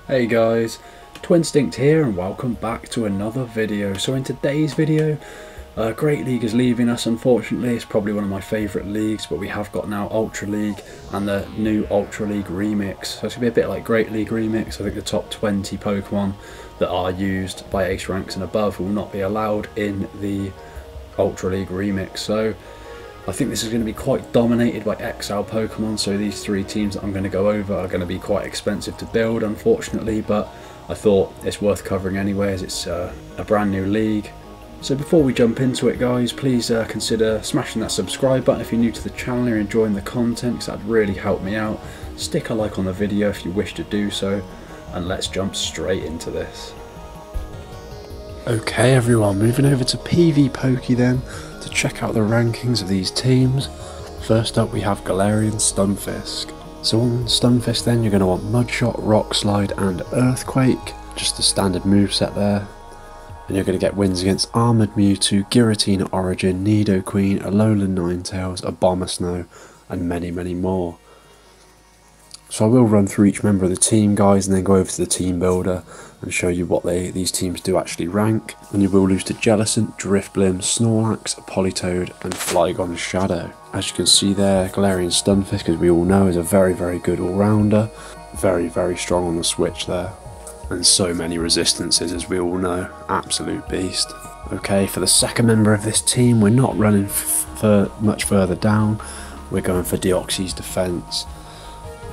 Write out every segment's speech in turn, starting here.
Hey guys, Twinstinct here and welcome back to another video. So in today's video, Great League is leaving us unfortunately. It's probably one of my favourite leagues, but we have got now Ultra League and the new Ultra League Remix. So it's going to be a bit like Great League Remix. I think the top 20 Pokemon that are used by Ace ranks and above will not be allowed in the Ultra League Remix. So I think this is going to be quite dominated by XL Pokemon, so these three teams that I'm going to go over are going to be quite expensive to build unfortunately, but I thought it's worth covering anyway as it's a brand new league. So before we jump into it guys, please consider smashing that subscribe button if you're new to the channel and you're enjoying the content, because that'd really help me out. Stick a like on the video if you wish to do so, and let's jump straight into this. Okay everyone, moving over to PvPoke then, to check out the rankings of these teams. First up we have Galerion Stunfisk. So on Stunfisk then you're going to want Mudshot, Rock Slide and Earthquake, just the standard moveset there. And you're going to get wins against Armoured Mewtwo, Giratina Origin, Nidoqueen, Alolan Ninetales, Abomasnow and many more. So I will run through each member of the team guys and then go over to the team builder and show you what these teams do actually rank. And you will lose to Jellicent, Drifblim, Snorlax, Politoed and Flygon Shadow. As you can see there, Galarian Stunfisk, as we all know, is a very good all-rounder. Very strong on the switch there. And so many resistances, as we all know. Absolute beast. Okay, for the second member of this team, we're not running for much further down. We're going for Deoxys Defense.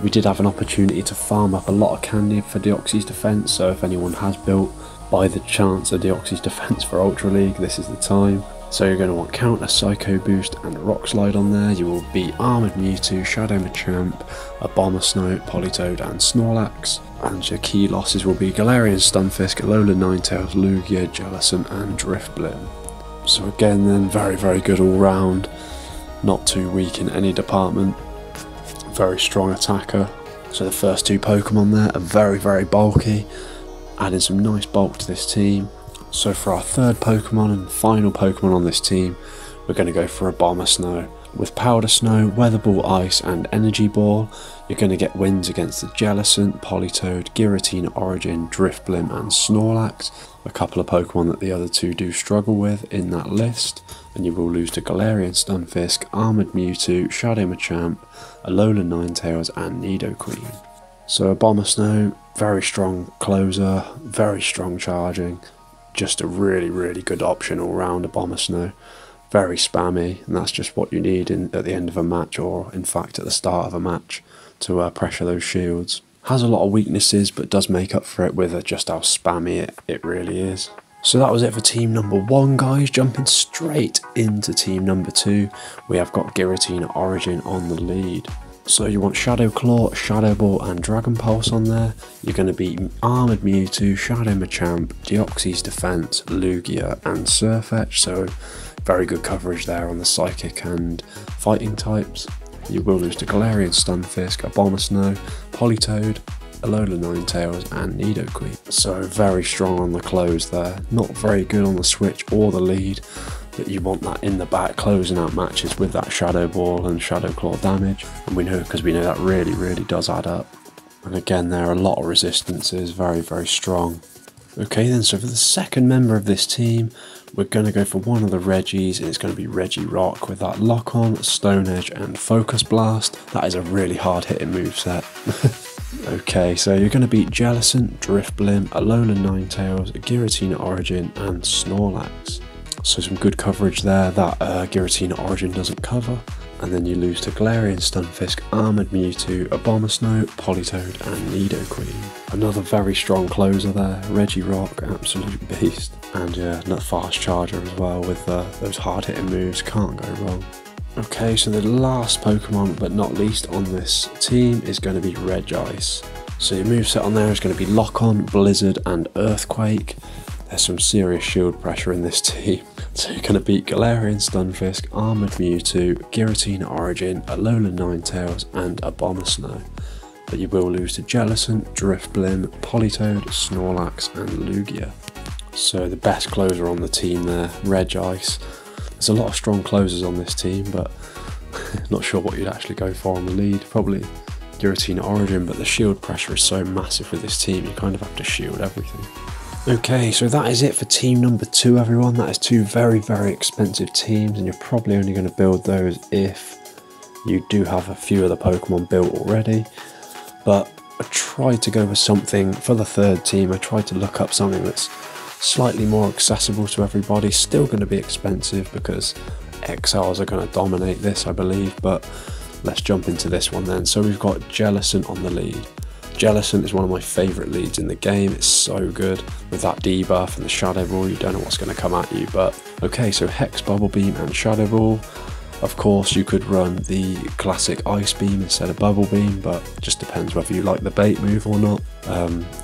We did have an opportunity to farm up a lot of candy for Deoxys Defense, so if anyone has built by the chance a Deoxys Defense for Ultra League, this is the time. So you're going to want Counter, Psycho Boost and Rock Slide on there. You will beat Armoured Mewtwo, Shadow Machamp, Abomasnow, Politoed and Snorlax. And your key losses will be Galarian Stunfisk, Alolan Ninetales, Lugia, Jellicent and Drifblim. So again then, very good all round, not too weak in any department. Very strong attacker. So the first two Pokemon there are very bulky, adding some nice bulk to this team. So for our third Pokemon and final Pokemon on this team, we're going to go for Abomasnow. With Powder Snow, Weather Ball Ice and Energy Ball, you're going to get wins against the Jellicent, Politoed, Giratina Origin, Drifblim and Snorlax, a couple of Pokemon that the other two do struggle with in that list. And you will lose to Galarian Stunfisk, Armoured Mewtwo, Shadow Machamp, Alolan Ninetales and Nidoqueen. So Abomasnow, very strong closer, very strong charging, just a really good option all round. Abomasnow, very spammy, and that's just what you need at the end of a match, or in fact at the start of a match, to pressure those shields. Has a lot of weaknesses but does make up for it with just how spammy it really is. So that was it for team number 1 guys. Jumping straight into team number 2, we have got Giratina Origin on the lead. So you want Shadow Claw, Shadow Ball and Dragon Pulse on there. You're going to beat Armoured Mewtwo, Shadow Machamp, Deoxys Defense, Lugia and Surfetch. So very good coverage there on the Psychic and Fighting types. You will lose to Galarian Stunfisk, Abomasnow, Politoed, Alolan Ninetales and Nidoqueen. So very strong on the close there. Not very good on the switch or the lead, but you want that in the back closing out matches with that Shadow Ball and Shadow Claw damage. And we know, because we know that really does add up. And again, there are a lot of resistances, very strong. Okay then, so for the second member of this team, we're going to go for one of the Regis, and it's going to be Regirock with that Lock On, Stone Edge and Focus Blast. That is a really hard hitting moveset. Okay, so you're going to beat Jellicent, Drifblim, Alolan Ninetales, Giratina Origin and Snorlax. So some good coverage there that Giratina Origin doesn't cover. And then you lose to Galarian Stunfisk, Armoured Mewtwo, Abomasnow, Politoed and Nidoqueen. Another very strong closer there, Regirock, absolute beast. And yeah, another fast charger as well with those hard hitting moves, can't go wrong. Okay, so the last Pokemon but not least on this team is going to be Regis. So your moveset on there is going to be Lock On, Blizzard and Earthquake. There's some serious shield pressure in this team. So you're going to beat Galarian Stunfisk, Armoured Mewtwo, Giratina Origin, Alolan Ninetales and Abomasnow. But you will lose to Jellicent, Drifblim, Politoed, Snorlax and Lugia. So the best closer on the team there, Regis. There's a lot of strong closers on this team, but not sure what you'd actually go for on the lead. Probably Giratina Origin, but the shield pressure is so massive with this team, you kind of have to shield everything. Okay, so that is it for team number 2, everyone. That is 2 very, very expensive teams, and you're probably only going to build those if you do have a few of the Pokemon built already. But I tried to go with something for the 3rd team. I tried to look up something that's slightly more accessible to everybody. Still going to be expensive because XLs are going to dominate this, I believe, but let's jump into this one then. So we've got Jellicent on the lead. Jellicent is one of my favourite leads in the game. It's so good with that debuff and the Shadow Ball. You don't know what's going to come at you. But okay, so Hex, Bubble Beam and Shadow Ball. Of course you could run the classic Ice Beam instead of Bubble Beam, but it just depends whether you like the bait move or not.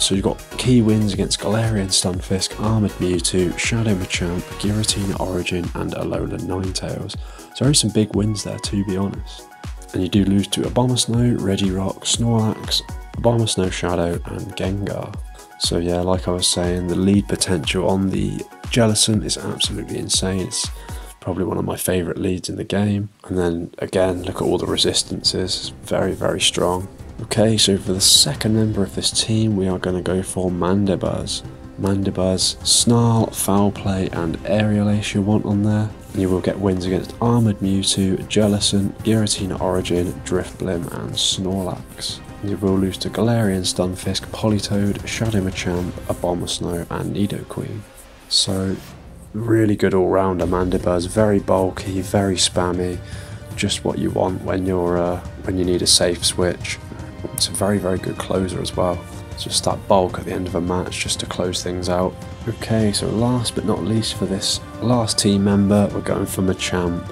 So you've got key wins against Galerion, Stunfisk, Armoured Mewtwo, Shadow Machamp, Giratina Origin and Alolan Ninetales. So there are some big wins there, to be honest. And you do lose to Abomasnow, Regirock, Snorlax, Abomasnow Shadow and Gengar. So yeah, like I was saying, the lead potential on the Jellicent is absolutely insane. It's probably one of my favourite leads in the game. And then again, look at all the resistances, very, very strong. Okay, so for the 2nd member of this team, we are going to go for Mandibuzz. Mandibuzz, Snarl, Foul Play and Aerial Ace you want on there. You will get wins against Armoured Mewtwo, Jellicent, Giratina Origin, Drifblim and Snorlax. You will lose to Galarian, Stunfisk, Politoed, Shadow Machamp, Abomasnow and Nidoqueen. So really good all-rounder Mandibuzz, very bulky, very spammy, just what you want when you need a safe switch. It's a very, very good closer as well. It's just that bulk at the end of a match just to close things out. Okay, so last but not least for this last team member, we're going for Machamp.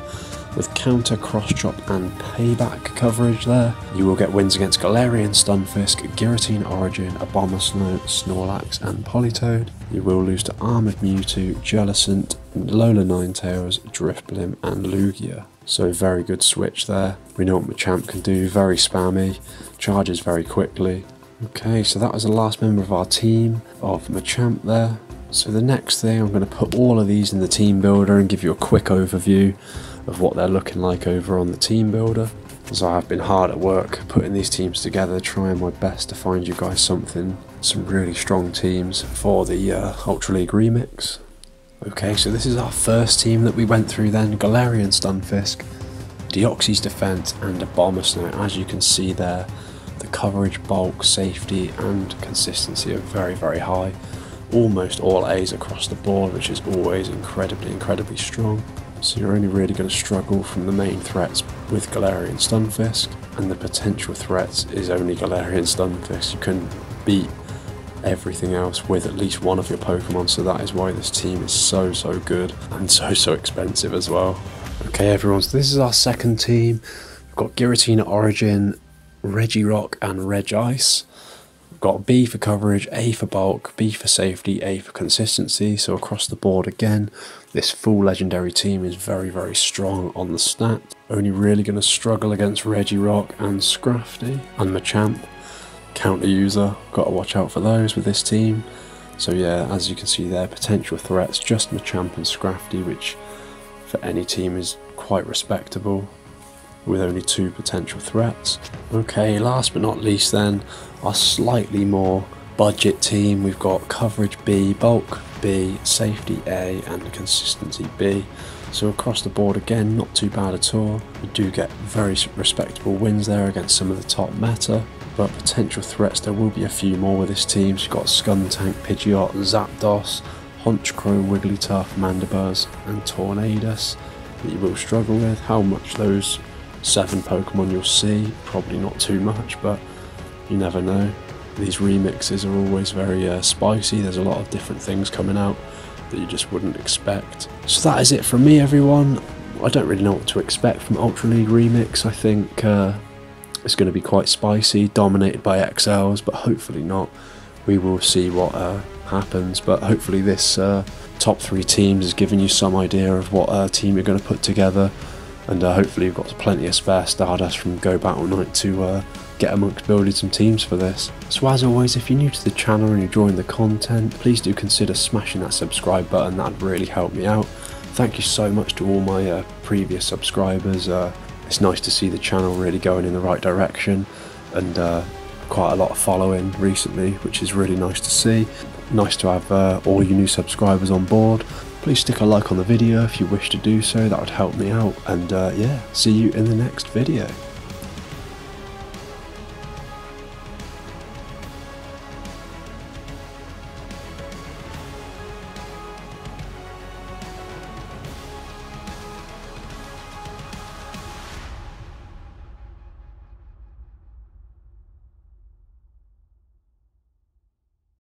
With counter, cross chop and payback coverage there, you will get wins against Galarian, Stunfisk, Giratina Origin, Abomasnow, Snorlax and Politoed. You will lose to Armoured Mewtwo, Jellicent, Alolan Ninetales, Drifblim and Lugia. So very good switch there. We know what Machamp can do, very spammy, charges very quickly. Okay, so that was the last member of our team of Machamp there. So the next thing, I'm going to put all of these in the team builder and give you a quick overview of what they're looking like over on the team builder. As I have been hard at work putting these teams together, trying my best to find you guys some really strong teams for the Ultra League Remix. Okay, so this is our first team that we went through then. Galarian, Stunfisk, Deoxys Defense and Abomasnow. As you can see there, the coverage, bulk, safety and consistency are very, very high. Almost all A's across the board, which is always incredibly strong. So you're only really going to struggle from the main threats with Galarian Stunfisk, and the potential threats is only Galarian Stunfisk. You can beat everything else with at least one of your Pokemon, so that is why this team is so good and so expensive as well. Okay everyone, so this is our 2nd team. We've got Giratina Origin, Regirock and Regis. Got B for coverage, A for bulk, B for safety, A for consistency. So across the board again, this full legendary team is very strong on the stat. Only really going to struggle against Regirock and Scrafty and Machamp. Counter user, got to watch out for those with this team. So yeah, as you can see there, potential threats, just Machamp and Scrafty, which for any team is quite respectable, with only 2 potential threats. Okay, last but not least then, our slightly more budget team. We've got coverage B, bulk B, safety A and consistency B. So across the board again, not too bad at all. We do get very respectable wins there against some of the top meta, but potential threats, there will be a few more with this team. So you've got Skuntank, Pidgeot, Zapdos, Honchkrow, Wigglytuff, Mandibuzz and Tornadus that you will struggle with. How much those 7 Pokemon you'll see, probably not too much, but you never know. These remixes are always very spicy. There's a lot of different things coming out that you just wouldn't expect. So that is it from me everyone. I don't really know what to expect from Ultra League Remix. I think it's going to be quite spicy, dominated by XLs, but hopefully not. We will see what happens, but hopefully this top 3 teams has given you some idea of what team you're going to put together. And hopefully you've got plenty of spare Stardust from Go Battle Night to get amongst building some teams for this. So as always, if you're new to the channel and you're enjoying the content, please do consider smashing that subscribe button. That'd really help me out. Thank you so much to all my previous subscribers. It's nice to see the channel really going in the right direction. and quite a lot of following recently, which is really nice to see. Nice to have all you new subscribers on board. Please stick a like on the video if you wish to do so, that would help me out, and yeah, see you in the next video.